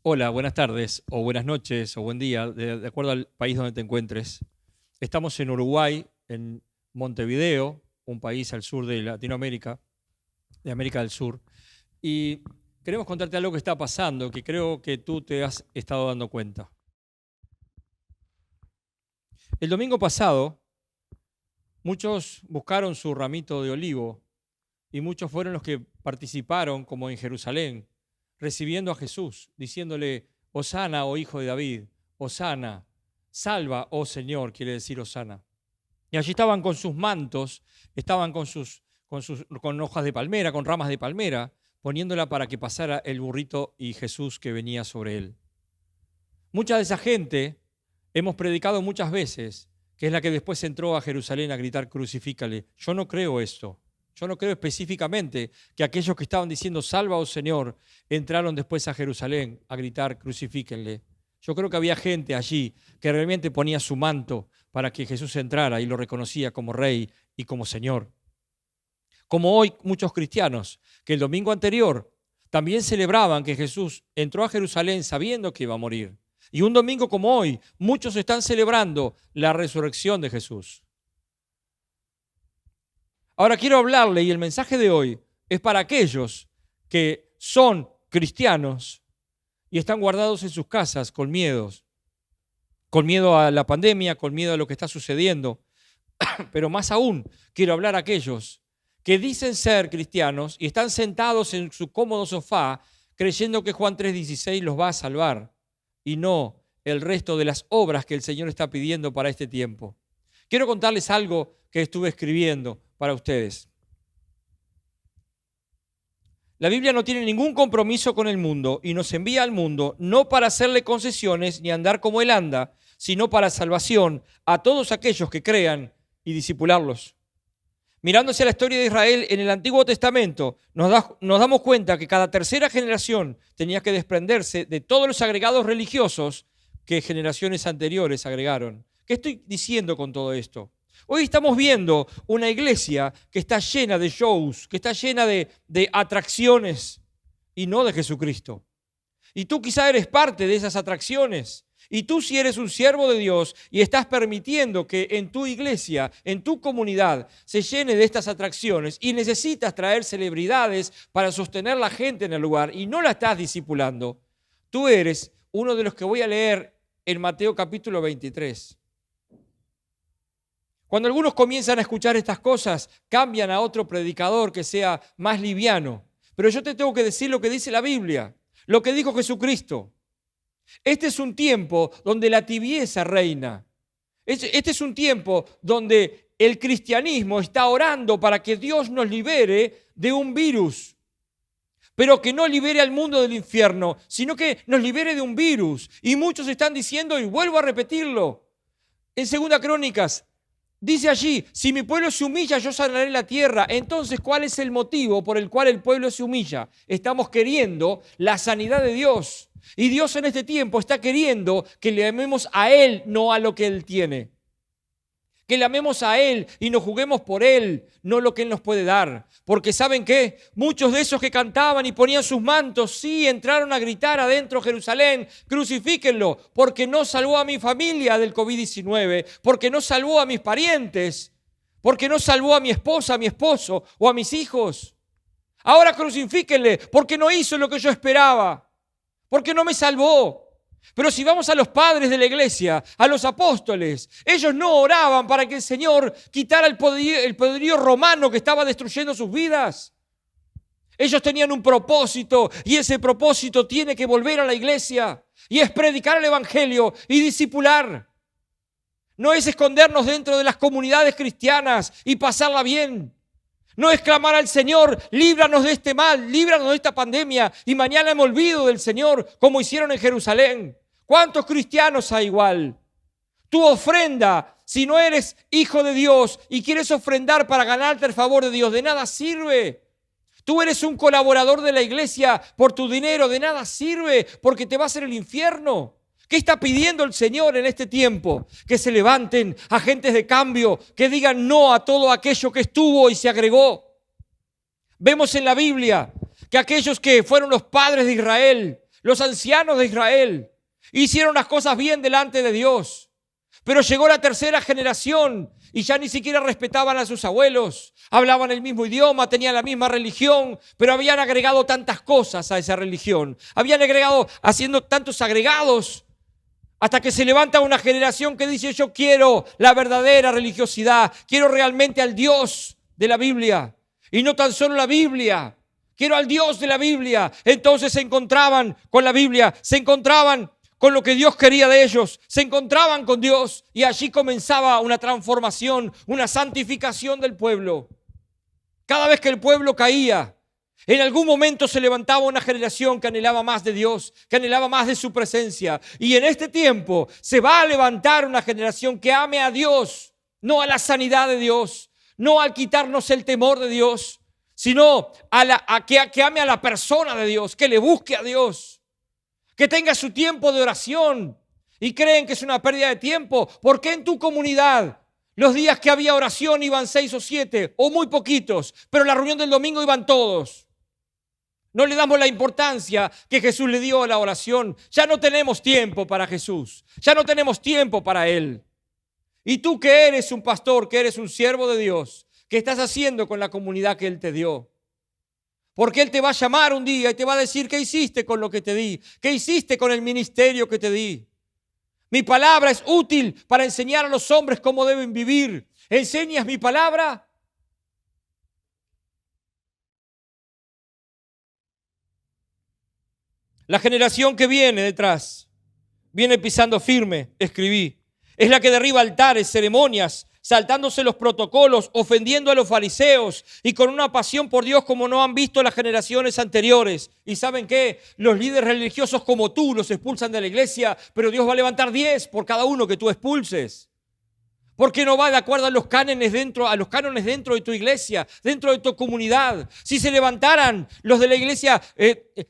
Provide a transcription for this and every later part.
Hola, buenas tardes, o buenas noches, o buen día, de acuerdo al país donde te encuentres. Estamos en Uruguay, en Montevideo, un país al sur de Latinoamérica, de América del Sur, y queremos contarte algo que está pasando, que creo que tú te has estado dando cuenta. El domingo pasado, muchos buscaron su ramito de olivo y muchos fueron los que participaron, como en Jerusalén, recibiendo a Jesús, diciéndole, Hosana, oh hijo de David, Hosana, salva, oh Señor, quiere decir Hosana. Y allí estaban con sus mantos, estaban con hojas de palmera, con ramas de palmera, poniéndola para que pasara el burrito y Jesús que venía sobre él. Mucha de esa gente hemos predicado muchas veces, que es la que después entró a Jerusalén a gritar, crucifícale. Yo no creo esto. Yo no creo específicamente que aquellos que estaban diciendo, salva, oh Señor, entraron después a Jerusalén a gritar, crucifíquenle. Yo creo que había gente allí que realmente ponía su manto para que Jesús entrara y lo reconocía como Rey y como Señor. Como hoy muchos cristianos que el domingo anterior también celebraban que Jesús entró a Jerusalén sabiendo que iba a morir. Y un domingo como hoy, muchos están celebrando la resurrección de Jesús. Ahora quiero hablarle, y el mensaje de hoy es para aquellos que son cristianos y están guardados en sus casas con miedo a la pandemia, con miedo a lo que está sucediendo. Pero más aún, quiero hablar a aquellos que dicen ser cristianos y están sentados en su cómodo sofá creyendo que Juan 3:16 los va a salvar y no el resto de las obras que el Señor está pidiendo para este tiempo. Quiero contarles algo que estuve escribiendo para ustedes. La Biblia no tiene ningún compromiso con el mundo y nos envía al mundo no para hacerle concesiones ni andar como él anda, sino para salvación a todos aquellos que crean y discipularlos. Mirándose a la historia de Israel en el Antiguo Testamento, nos damos cuenta que cada tercera generación tenía que desprenderse de todos los agregados religiosos que generaciones anteriores agregaron. ¿Qué estoy diciendo con todo esto? Hoy estamos viendo una iglesia que está llena de shows, que está llena de atracciones y no de Jesucristo. Y tú quizá eres parte de esas atracciones. Y tú si eres un siervo de Dios y estás permitiendo que en tu iglesia, en tu comunidad, se llene de estas atracciones y necesitas traer celebridades para sostener la gente en el lugar y no la estás discipulando, tú eres uno de los que voy a leer en Mateo capítulo 23. Cuando algunos comienzan a escuchar estas cosas, cambian a otro predicador que sea más liviano. Pero yo te tengo que decir lo que dice la Biblia, lo que dijo Jesucristo. Este es un tiempo donde la tibieza reina. Este es un tiempo donde el cristianismo está orando para que Dios nos libere de un virus. Pero que no libere al mundo del infierno, sino que nos libere de un virus. Y muchos están diciendo, y vuelvo a repetirlo, en 2 Crónicas, dice allí, si mi pueblo se humilla, yo sanaré la tierra. Entonces, ¿cuál es el motivo por el cual el pueblo se humilla? Estamos queriendo la sanidad de Dios. Y Dios en este tiempo está queriendo que le amemos a Él, no a lo que Él tiene. Que le amemos a Él y nos juguemos por Él, no lo que Él nos puede dar. Porque ¿saben qué? Muchos de esos que cantaban y ponían sus mantos, sí entraron a gritar adentro de Jerusalén, crucifíquenlo, porque no salvó a mi familia del COVID-19, porque no salvó a mis parientes, porque no salvó a mi esposa, a mi esposo o a mis hijos. Ahora crucifíquenle, porque no hizo lo que yo esperaba, porque no me salvó. Pero si vamos a los padres de la iglesia, a los apóstoles, ellos no oraban para que el Señor quitara el poderío romano que estaba destruyendo sus vidas. Ellos tenían un propósito y ese propósito tiene que volver a la iglesia y es predicar el evangelio y discipular. No es escondernos dentro de las comunidades cristianas y pasarla bien. No es clamar al Señor, líbranos de este mal, líbranos de esta pandemia y mañana me olvido del Señor como hicieron en Jerusalén. ¿Cuántos cristianos hay igual? Tu ofrenda, si no eres hijo de Dios y quieres ofrendar para ganarte el favor de Dios, de nada sirve. Tú eres un colaborador de la iglesia por tu dinero, de nada sirve porque te va a hacer el infierno. ¿Qué está pidiendo el Señor en este tiempo? Que se levanten agentes de cambio, que digan no a todo aquello que estuvo y se agregó. Vemos en la Biblia que aquellos que fueron los padres de Israel los ancianos de Israel, hicieron las cosas bien delante de Dios. Pero llegó la tercera generación y ya ni siquiera respetaban a sus abuelos. Hablaban el mismo idioma, tenían la misma religión, pero habían agregado tantas cosas a esa religión. Habían agregado, haciendo tantos agregados, hasta que se levanta una generación que dice: yo quiero la verdadera religiosidad, quiero realmente al Dios de la Biblia. Y no tan solo la Biblia, quiero al Dios de la Biblia. Entonces se encontraban con la Biblia, se encontraban con lo que Dios quería de ellos, se encontraban con Dios y allí comenzaba una transformación, una santificación del pueblo. Cada vez que el pueblo caía, en algún momento se levantaba una generación que anhelaba más de Dios, que anhelaba más de su presencia. Y en este tiempo se va a levantar una generación que ame a Dios, no a la sanidad de Dios, no al quitarnos el temor de Dios, sino que ame a la persona de Dios, que le busque a Dios. Que tenga su tiempo de oración y creen que es una pérdida de tiempo. ¿Por qué en tu comunidad los días que había oración iban 6 o 7 o muy poquitos, pero la reunión del domingo iban todos? No le damos la importancia que Jesús le dio a la oración. Ya no tenemos tiempo para Jesús, ya no tenemos tiempo para Él. Y tú que eres un pastor, que eres un siervo de Dios, ¿qué estás haciendo con la comunidad que Él te dio? Porque Él te va a llamar un día y te va a decir: ¿qué hiciste con lo que te di? ¿Qué hiciste con el ministerio que te di? Mi palabra es útil para enseñar a los hombres cómo deben vivir. ¿Enseñas mi palabra? La generación que viene detrás, viene pisando firme, escribí. Es la que derriba altares, ceremonias, saltándose los protocolos, ofendiendo a los fariseos y con una pasión por Dios como no han visto las generaciones anteriores. ¿Y saben qué? Los líderes religiosos como tú los expulsan de la iglesia, pero Dios va a levantar 10 por cada uno que tú expulses. Porque no va de acuerdo a los cánones dentro de tu iglesia, dentro de tu comunidad. Si se levantaran los de la iglesia,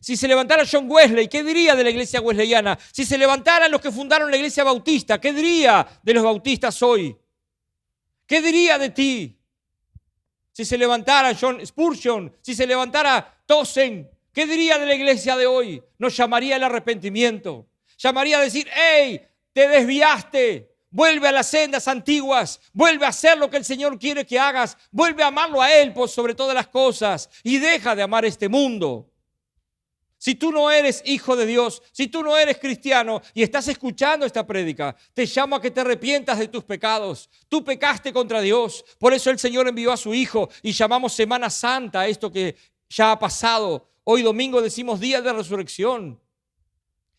si se levantara John Wesley, ¿qué diría de la iglesia wesleyana? Si se levantaran los que fundaron la iglesia bautista, ¿qué diría de los bautistas hoy? ¿Qué diría de ti? Si se levantara John Spurgeon, si se levantara Tozen, ¿qué diría de la iglesia de hoy? Nos llamaría al arrepentimiento. Llamaría a decir: ¡hey! Te desviaste. Vuelve a las sendas antiguas. Vuelve a hacer lo que el Señor quiere que hagas. Vuelve a amarlo a Él por sobre todas las cosas. Y deja de amar este mundo. Si tú no eres hijo de Dios, si tú no eres cristiano y estás escuchando esta prédica, te llamo a que te arrepientas de tus pecados. Tú pecaste contra Dios, por eso el Señor envió a su Hijo y llamamos Semana Santa a esto que ya ha pasado. Hoy domingo decimos Día de Resurrección.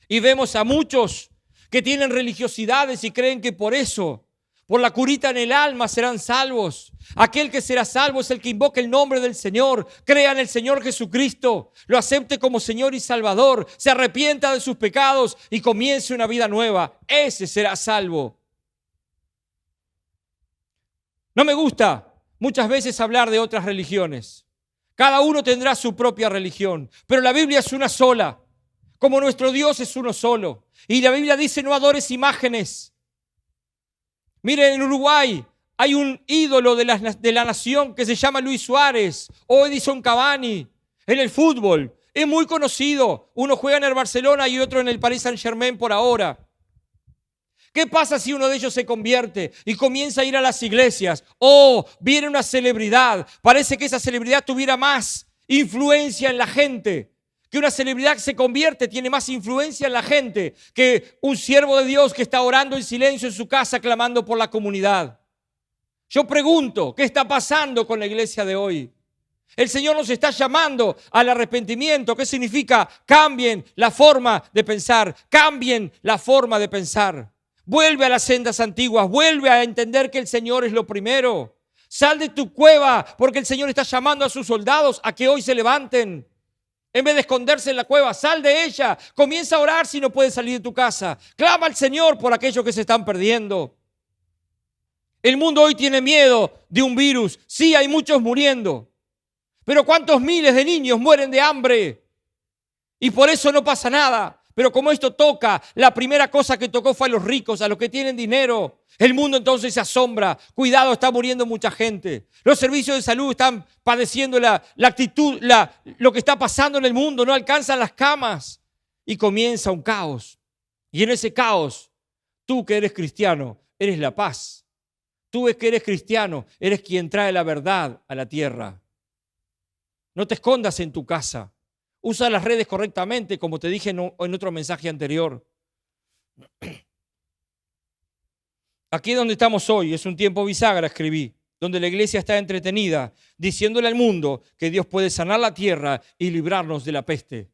Y vemos a muchos que tienen religiosidades y creen que por eso, por la curita en el alma, serán salvos. Aquel que será salvo es el que invoque el nombre del Señor, crea en el Señor Jesucristo, lo acepte como Señor y Salvador, se arrepienta de sus pecados y comience una vida nueva. Ese será salvo. No me gusta muchas veces hablar de otras religiones. Cada uno tendrá su propia religión, pero la Biblia es una sola, como nuestro Dios es uno solo. Y la Biblia dice: no adores imágenes. Miren, en Uruguay hay un ídolo de la nación que se llama Luis Suárez o Edison Cavani en el fútbol. Es muy conocido. Uno juega en el Barcelona y otro en el Paris Saint-Germain por ahora. ¿Qué pasa si uno de ellos se convierte y comienza a ir a las iglesias? Oh, viene una celebridad. Parece que esa celebridad tuviera más influencia en la gente. Que una celebridad que se convierte tiene más influencia en la gente que un siervo de Dios que está orando en silencio en su casa clamando por la comunidad. Yo pregunto, ¿qué está pasando con la iglesia de hoy? El Señor nos está llamando al arrepentimiento. ¿Qué significa? Cambien la forma de pensar, cambien la forma de pensar. Vuelve a las sendas antiguas, vuelve a entender que el Señor es lo primero. Sal de tu cueva porque el Señor está llamando a sus soldados a que hoy se levanten. En vez de esconderse en la cueva, sal de ella. Comienza a orar si no puedes salir de tu casa. Clama al Señor por aquellos que se están perdiendo. El mundo hoy tiene miedo de un virus. Sí, hay muchos muriendo. Pero ¿cuántos miles de niños mueren de hambre? Y por eso no pasa nada. Pero como esto toca, la primera cosa que tocó fue a los ricos, a los que tienen dinero. El mundo entonces se asombra. Cuidado, está muriendo mucha gente. Los servicios de salud están padeciendo la actitud, lo que está pasando en el mundo. No alcanzan las camas. y comienza un caos. Y en ese caos, tú que eres cristiano, eres la paz. Tú que eres cristiano, eres quien trae la verdad a la tierra. No te escondas en tu casa. Usa las redes correctamente, como te dije en otro mensaje anterior. Aquí donde estamos hoy es un tiempo bisagra, escribí, donde la iglesia está entretenida, diciéndole al mundo que Dios puede sanar la tierra y librarnos de la peste.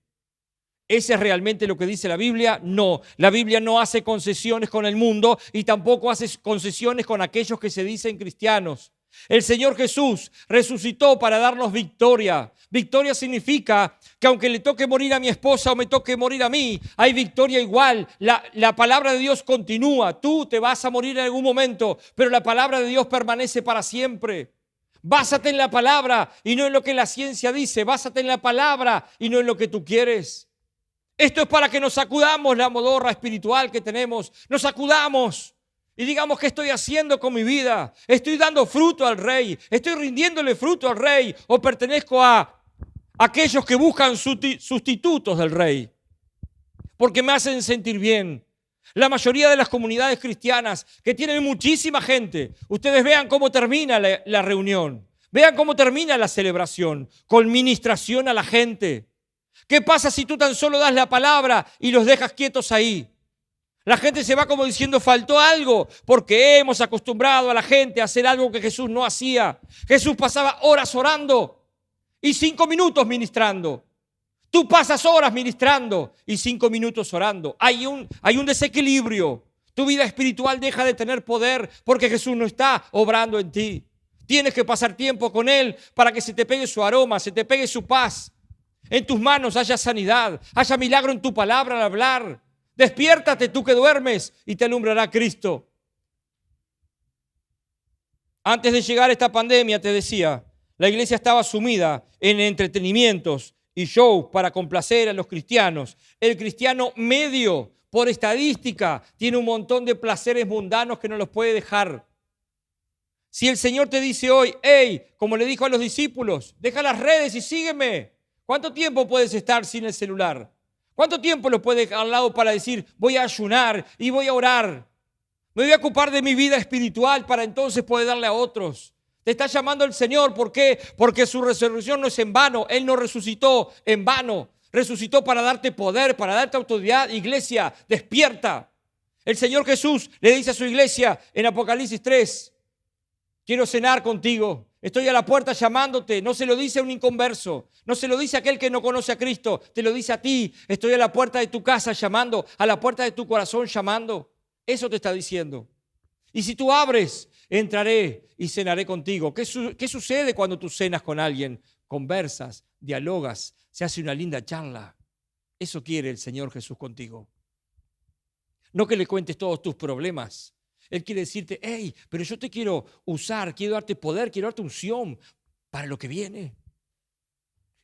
¿Ese es realmente lo que dice la Biblia? No, la Biblia no hace concesiones con el mundo y tampoco hace concesiones con aquellos que se dicen cristianos. El Señor Jesús resucitó para darnos victoria. Victoria significa que aunque le toque morir a mi esposa o me toque morir a mí, hay victoria igual. La palabra de Dios continúa. Tú te vas a morir en algún momento, pero la palabra de Dios permanece para siempre. Básate en la palabra y no en lo que la ciencia dice. Básate en la palabra y no en lo que tú quieres. Esto es para que nos sacudamos la modorra espiritual que tenemos. Nos sacudamos y digamos, ¿qué estoy haciendo con mi vida? ¿Estoy dando fruto al Rey? ¿Estoy rindiéndole fruto al Rey? ¿O pertenezco a aquellos que buscan sustitutos del Rey? Porque me hacen sentir bien. La mayoría de las comunidades cristianas que tienen muchísima gente, ustedes vean cómo termina la reunión. Vean cómo termina la celebración, con ministración a la gente. ¿Qué pasa si tú tan solo das la palabra y los dejas quietos ahí? La gente se va como diciendo, faltó algo, porque hemos acostumbrado a la gente a hacer algo que Jesús no hacía. Jesús pasaba horas orando y 5 minutos ministrando. Tú pasas horas ministrando y 5 minutos orando. Hay un desequilibrio. Tu vida espiritual deja de tener poder porque Jesús no está obrando en ti. Tienes que pasar tiempo con Él para que se te pegue su aroma, se te pegue su paz. En tus manos haya sanidad, haya milagro en tu palabra al hablar. Despiértate tú que duermes y te alumbrará Cristo. Antes de llegar a esta pandemia, te decía, la iglesia estaba sumida en entretenimientos y shows para complacer a los cristianos. El cristiano medio, por estadística, tiene un montón de placeres mundanos que no los puede dejar. Si el Señor te dice hoy, hey, como le dijo a los discípulos, deja las redes y sígueme. ¿Cuánto tiempo puedes estar sin el celular? ¿Cuánto tiempo lo puedes dejar al lado para decir, voy a ayunar y voy a orar? Me voy a ocupar de mi vida espiritual para entonces poder darle a otros. Te está llamando el Señor. ¿Por qué? Porque su resurrección no es en vano. Él no resucitó en vano. Resucitó para darte poder, para darte autoridad. Iglesia, despierta. El Señor Jesús le dice a su iglesia en Apocalipsis 3, quiero cenar contigo. Estoy a la puerta llamándote. No se lo dice a un inconverso. No se lo dice a aquel que no conoce a Cristo. Te lo dice a ti. Estoy a la puerta de tu casa llamando. A la puerta de tu corazón llamando. Eso te está diciendo. Y si tú abres, entraré y cenaré contigo. ¿Qué sucede cuando tú cenas con alguien? Conversas, dialogas, se hace una linda charla. Eso quiere el Señor Jesús contigo. No que le cuentes todos tus problemas. Él quiere decirte, hey, pero yo te quiero usar, quiero darte poder, quiero darte unción para lo que viene.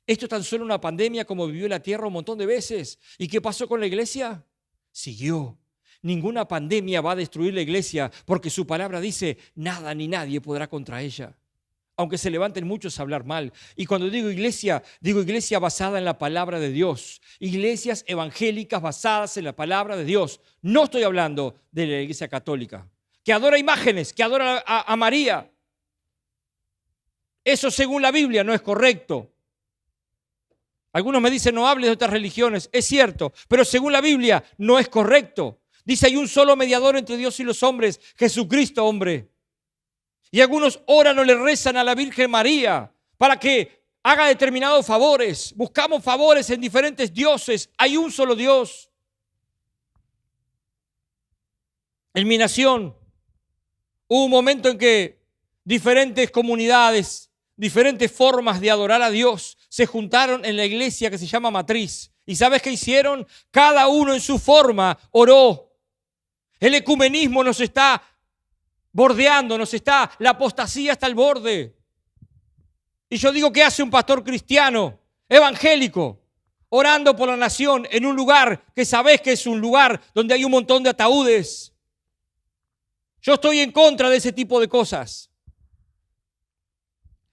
Esto es tan solo una pandemia como vivió la tierra un montón de veces. ¿Y qué pasó con la iglesia? Siguió. Ninguna pandemia va a destruir la iglesia porque su palabra dice, nada ni nadie podrá contra ella. Aunque se levanten muchos a hablar mal. Y cuando digo iglesia basada en la palabra de Dios. Iglesias evangélicas basadas en la palabra de Dios. No estoy hablando de la iglesia católica, que adora imágenes, que adora a María. Eso según la Biblia no es correcto. Algunos me dicen no hables de otras religiones. Es cierto, pero según la Biblia no es correcto. Dice hay un solo mediador entre Dios y los hombres, Jesucristo hombre. Y algunos oran o le rezan a la Virgen María para que haga determinados favores. Buscamos favores en diferentes dioses. Hay un solo Dios. En mi nación hubo un momento en que diferentes comunidades, diferentes formas de adorar a Dios se juntaron en la iglesia que se llama Matriz. ¿Y sabes qué hicieron? Cada uno en su forma oró. El ecumenismo nos está bordeando, la apostasía hasta el borde. Y yo digo, ¿qué hace un pastor cristiano, evangélico, orando por la nación en un lugar que sabes que es un lugar donde hay un montón de ataúdes? Yo estoy en contra de ese tipo de cosas.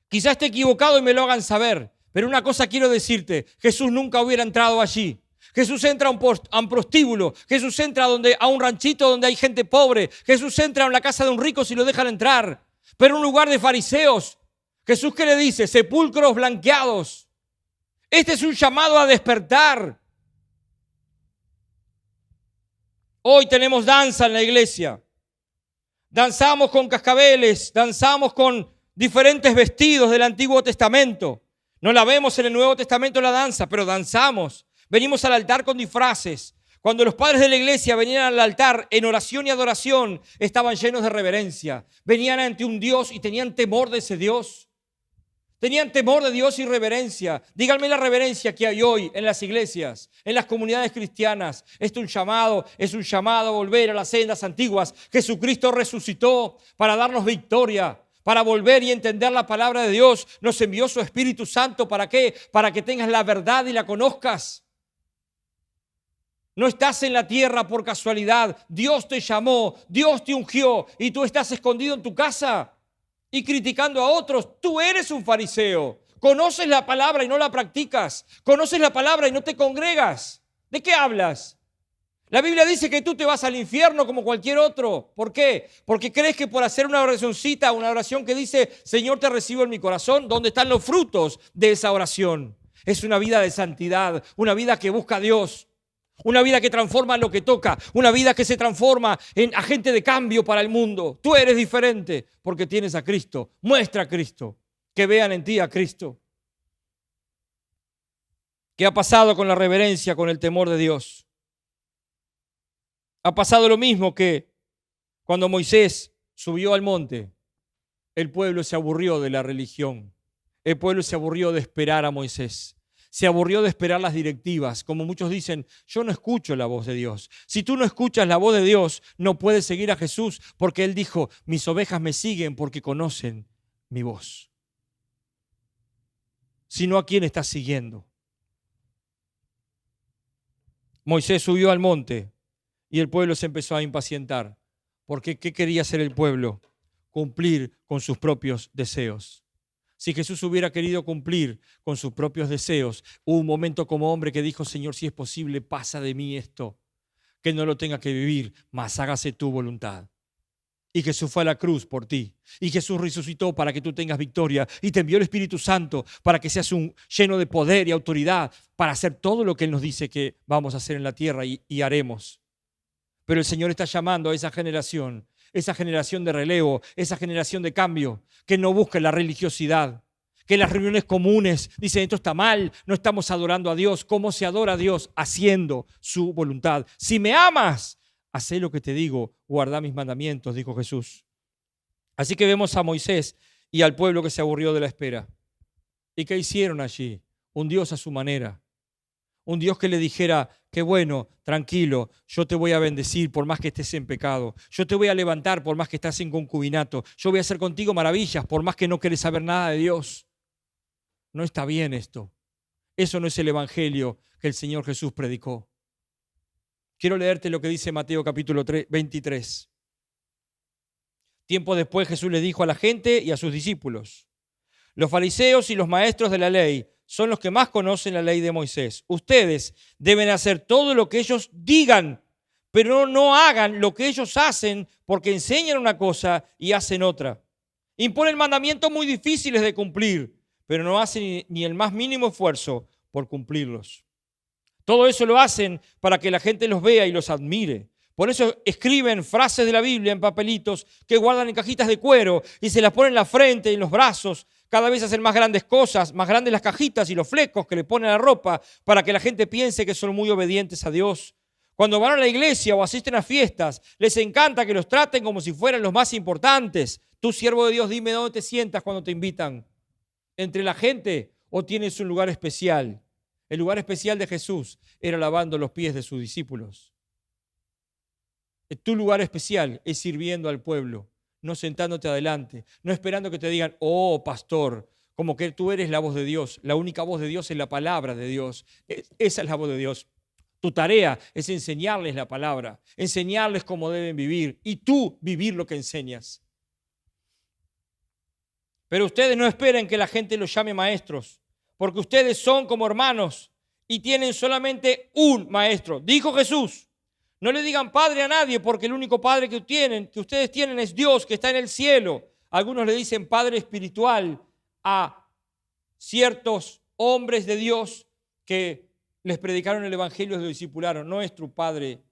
Quizás esté equivocado y me lo hagan saber, pero una cosa quiero decirte, Jesús nunca hubiera entrado allí. Jesús entra a un prostíbulo. Jesús entra a un ranchito donde hay gente pobre. Jesús entra en la casa de un rico si lo dejan entrar. Pero en un lugar de fariseos. Jesús, ¿qué le dice? Sepulcros blanqueados. Este es un llamado a despertar. Hoy tenemos danza en la iglesia. Danzamos con cascabeles, danzamos con diferentes vestidos del Antiguo Testamento. No la vemos en el Nuevo Testamento la danza, pero danzamos. Venimos al altar con disfraces. Cuando los padres de la iglesia venían al altar en oración y adoración, estaban llenos de reverencia. Venían ante un Dios y tenían temor de ese Dios. Tenían temor de Dios y reverencia. Díganme la reverencia que hay hoy en las iglesias, en las comunidades cristianas. Esto es un llamado a volver a las sendas antiguas. Jesucristo resucitó para darnos victoria, para volver y entender la palabra de Dios. Nos envió su Espíritu Santo. ¿Para qué? Para que tengas la verdad y la conozcas. No estás en la tierra por casualidad. Dios te llamó, Dios te ungió y tú estás escondido en tu casa y criticando a otros. Tú eres un fariseo. Conoces la palabra y no la practicas. Conoces la palabra y no te congregas. ¿De qué hablas? La Biblia dice que tú te vas al infierno como cualquier otro. ¿Por qué? Porque crees que por hacer una oracioncita, una oración que dice, Señor, te recibo en mi corazón, ¿dónde están los frutos de esa oración? Es una vida de santidad, una vida que busca a Dios. Una vida que transforma lo que toca. Una vida que se transforma en agente de cambio para el mundo. Tú eres diferente porque tienes a Cristo. Muestra a Cristo. Que vean en ti a Cristo. ¿Qué ha pasado con la reverencia, con el temor de Dios? Ha pasado lo mismo que cuando Moisés subió al monte. El pueblo se aburrió de la religión. El pueblo se aburrió de esperar a Moisés. Se aburrió de esperar las directivas. Como muchos dicen, yo no escucho la voz de Dios. Si tú no escuchas la voz de Dios, no puedes seguir a Jesús, porque Él dijo, mis ovejas me siguen porque conocen mi voz. Sino a quién estás siguiendo. Moisés subió al monte y el pueblo se empezó a impacientar. Porque ¿qué quería hacer el pueblo? Cumplir con sus propios deseos. Si Jesús hubiera querido cumplir con sus propios deseos, hubo un momento como hombre que dijo, Señor, si es posible, pasa de mí esto, que no lo tenga que vivir, mas hágase tu voluntad. Y Jesús fue a la cruz por ti. Y Jesús resucitó para que tú tengas victoria. Y te envió el Espíritu Santo para que seas lleno de poder y autoridad para hacer todo lo que Él nos dice que vamos a hacer en la tierra y haremos. Pero el Señor está llamando a esa generación de relevo, esa generación de cambio, que no busque la religiosidad, que las reuniones comunes dicen esto está mal, no estamos adorando a Dios. ¿Cómo se adora a Dios? Haciendo su voluntad. Si me amas, haz lo que te digo, guarda mis mandamientos, dijo Jesús. Así que vemos a Moisés y al pueblo que se aburrió de la espera. ¿Y qué hicieron allí? Un Dios a su manera. Un Dios que le dijera, qué bueno, tranquilo, yo te voy a bendecir por más que estés en pecado. Yo te voy a levantar por más que estás en concubinato. Yo voy a hacer contigo maravillas por más que no quieres saber nada de Dios. No está bien esto. Eso no es el evangelio que el Señor Jesús predicó. Quiero leerte lo que dice Mateo capítulo 23. Tiempo después Jesús le dijo a la gente y a sus discípulos, los fariseos y los maestros de la ley son los que más conocen la ley de Moisés. Ustedes deben hacer todo lo que ellos digan, pero no hagan lo que ellos hacen, porque enseñan una cosa y hacen otra. Imponen mandamientos muy difíciles de cumplir, pero no hacen ni el más mínimo esfuerzo por cumplirlos. Todo eso lo hacen para que la gente los vea y los admire. Por eso escriben frases de la Biblia en papelitos que guardan en cajitas de cuero y se las ponen en la frente y en los brazos. Cada vez hacen más grandes cosas, más grandes las cajitas y los flecos que le ponen a la ropa para que la gente piense que son muy obedientes a Dios. Cuando van a la iglesia o asisten a fiestas, les encanta que los traten como si fueran los más importantes. Tú, siervo de Dios, dime dónde te sientas cuando te invitan. ¿Entre la gente o tienes un lugar especial? El lugar especial de Jesús era lavando los pies de sus discípulos. Tu lugar especial es sirviendo al pueblo, no sentándote adelante, no esperando que te digan, oh, pastor, como que tú eres la voz de Dios. La única voz de Dios es la palabra de Dios. Esa es la voz de Dios. Tu tarea es enseñarles la palabra, enseñarles cómo deben vivir y tú vivir lo que enseñas. Pero ustedes no esperen que la gente los llame maestros, porque ustedes son como hermanos y tienen solamente un maestro. Dijo Jesús. No le digan padre a nadie, porque el único padre que ustedes tienen es Dios, que está en el cielo. Algunos le dicen padre espiritual a ciertos hombres de Dios que les predicaron el evangelio y los discipularon. No es tu padre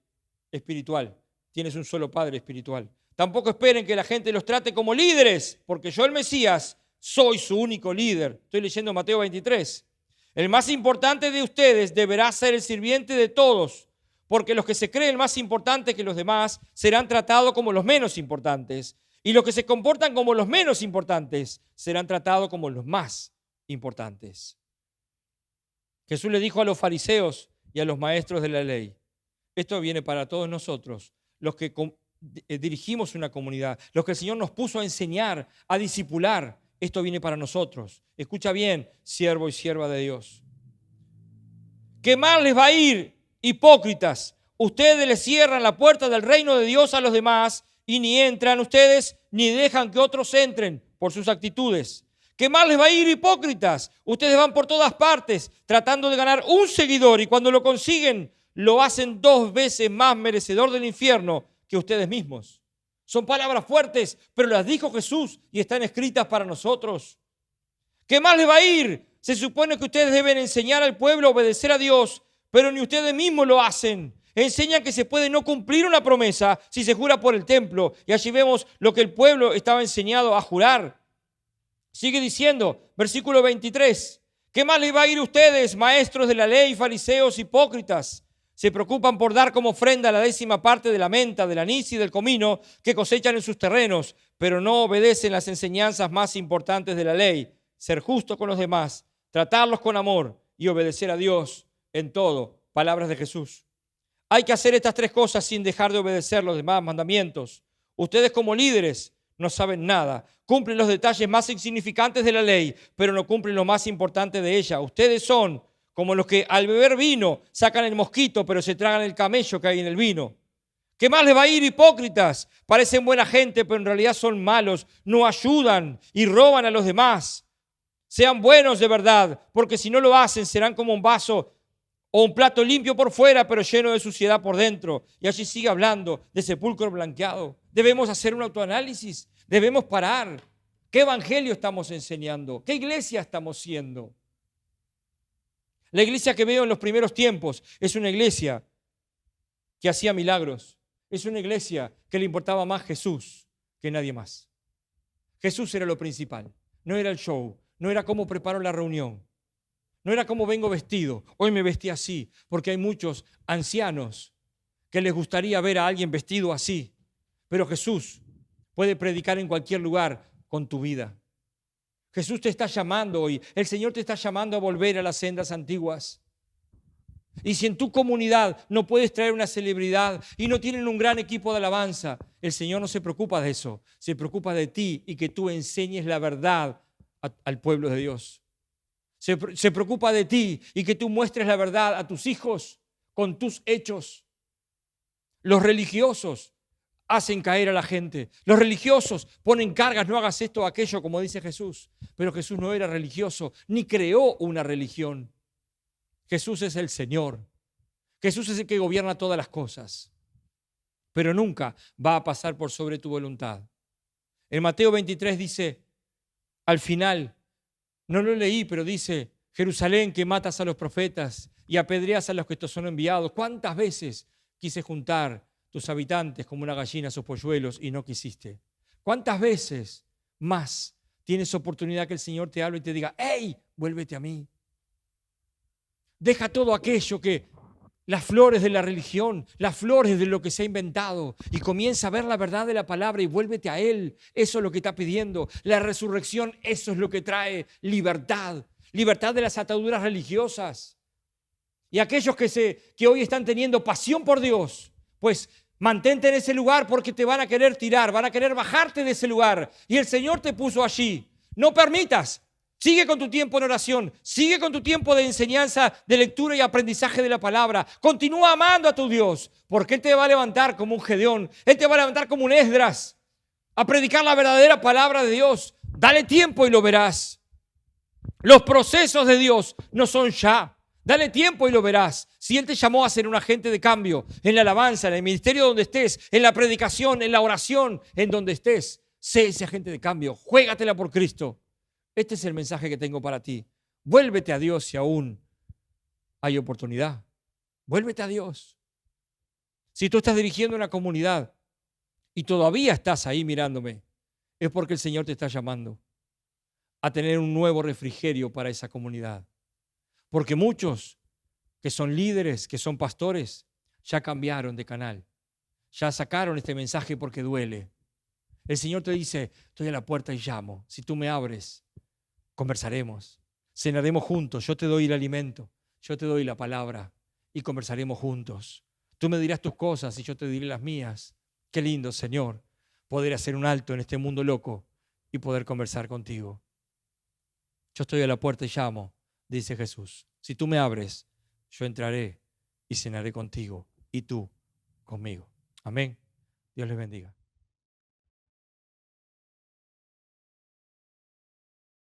espiritual, tienes un solo padre espiritual. Tampoco esperen que la gente los trate como líderes, porque yo, el Mesías, soy su único líder. Estoy leyendo Mateo 23. El más importante de ustedes deberá ser el sirviente de todos, porque los que se creen más importantes que los demás serán tratados como los menos importantes, y los que se comportan como los menos importantes serán tratados como los más importantes. Jesús le dijo a los fariseos y a los maestros de la ley, esto viene para todos nosotros, los que dirigimos una comunidad, los que el Señor nos puso a enseñar, a discipular, esto viene para nosotros. Escucha bien, siervo y sierva de Dios. ¿Qué mal les va a ir, hipócritas? Ustedes le cierran la puerta del reino de Dios a los demás y ni entran ustedes ni dejan que otros entren por sus actitudes. ¿Qué mal les va a ir, hipócritas? Ustedes van por todas partes tratando de ganar un seguidor y cuando lo consiguen lo hacen 2 veces más merecedor del infierno que ustedes mismos. Son palabras fuertes, pero las dijo Jesús y están escritas para nosotros. ¿Qué más les va a ir? Se supone que ustedes deben enseñar al pueblo a obedecer a Dios, pero ni ustedes mismos lo hacen. Enseñan que se puede no cumplir una promesa si se jura por el templo. Y allí vemos lo que el pueblo estaba enseñado a jurar. Sigue diciendo, versículo 23. ¿Qué más les va a ir a ustedes, maestros de la ley, fariseos, hipócritas? Se preocupan por dar como ofrenda la 10ª parte de la menta, del anís y del comino que cosechan en sus terrenos, pero no obedecen las enseñanzas más importantes de la ley: ser justo con los demás, tratarlos con amor y obedecer a Dios en todo. Palabras de Jesús. Hay que hacer estas 3 cosas sin dejar de obedecer los demás mandamientos. Ustedes como líderes no saben nada. Cumplen los detalles más insignificantes de la ley, pero no cumplen lo más importante de ella. Ustedes son como los que al beber vino sacan el mosquito, pero se tragan el camello que hay en el vino. ¿Qué más les va a ir, hipócritas? Parecen buena gente, pero en realidad son malos. No ayudan y roban a los demás. Sean buenos de verdad, porque si no lo hacen serán como un vaso o un plato limpio por fuera, pero lleno de suciedad por dentro. Y allí sigue hablando de sepulcro blanqueado. Debemos hacer un autoanálisis. Debemos parar. ¿Qué evangelio estamos enseñando? ¿Qué iglesia estamos siendo? La iglesia que veo en los primeros tiempos es una iglesia que hacía milagros. Es una iglesia que le importaba más Jesús que nadie más. Jesús era lo principal. No era el show. No era cómo preparo la reunión. No era cómo vengo vestido. Hoy me vestí así, porque hay muchos ancianos que les gustaría ver a alguien vestido así. Pero Jesús puede predicar en cualquier lugar con tu vida. Jesús te está llamando hoy. El Señor te está llamando a volver a las sendas antiguas. Y si en tu comunidad no puedes traer una celebridad y no tienen un gran equipo de alabanza, el Señor no se preocupa de eso. Se preocupa de ti y que tú enseñes la verdad al pueblo de Dios. Se preocupa de ti y que tú muestres la verdad a tus hijos con tus hechos. Los religiosos hacen caer a la gente. Los religiosos ponen cargas, no hagas esto o aquello, como dice Jesús. Pero Jesús no era religioso, ni creó una religión. Jesús es el Señor. Jesús es el que gobierna todas las cosas. Pero nunca va a pasar por sobre tu voluntad. En Mateo 23 dice, al final, no lo leí, pero dice, Jerusalén, que matas a los profetas y apedreas a los que te son enviados. ¿Cuántas veces quise juntar tus habitantes como una gallina a sus polluelos y no quisiste? ¿Cuántas veces más tienes oportunidad que el Señor te hable y te diga, hey, vuélvete a mí? Deja todo aquello que las flores de la religión, las flores de lo que se ha inventado y comienza a ver la verdad de la palabra y vuélvete a Él. Eso es lo que está pidiendo. La resurrección, eso es lo que trae libertad. Libertad de las ataduras religiosas. Y aquellos que hoy están teniendo pasión por Dios, pues mantente en ese lugar porque te van a querer tirar, van a querer bajarte de ese lugar. Y el Señor te puso allí. No permitas. Sigue con tu tiempo en oración, sigue con tu tiempo de enseñanza, de lectura y aprendizaje de la palabra. Continúa amando a tu Dios, porque Él te va a levantar como un Gedeón, Él te va a levantar como un Esdras, a predicar la verdadera palabra de Dios. Dale tiempo y lo verás. Los procesos de Dios no son ya. Dale tiempo y lo verás. Si Él te llamó a ser un agente de cambio en la alabanza, en el ministerio donde estés, en la predicación, en la oración, en donde estés, sé ese agente de cambio. Juégatela por Cristo. Este es el mensaje que tengo para ti. Vuélvete a Dios si aún hay oportunidad. Vuélvete a Dios. Si tú estás dirigiendo una comunidad y todavía estás ahí mirándome, es porque el Señor te está llamando a tener un nuevo refrigerio para esa comunidad. Porque muchos que son líderes, que son pastores, ya cambiaron de canal. Ya sacaron este mensaje porque duele. El Señor te dice, estoy a la puerta y llamo. Si tú me abres, conversaremos. Cenaremos juntos. Yo te doy el alimento. Yo te doy la palabra y conversaremos juntos. Tú me dirás tus cosas y yo te diré las mías. Qué lindo, Señor, poder hacer un alto en este mundo loco y poder conversar contigo. Yo estoy a la puerta y llamo, dice Jesús. Si tú me abres, yo entraré y cenaré contigo y tú conmigo. Amén. Dios les bendiga.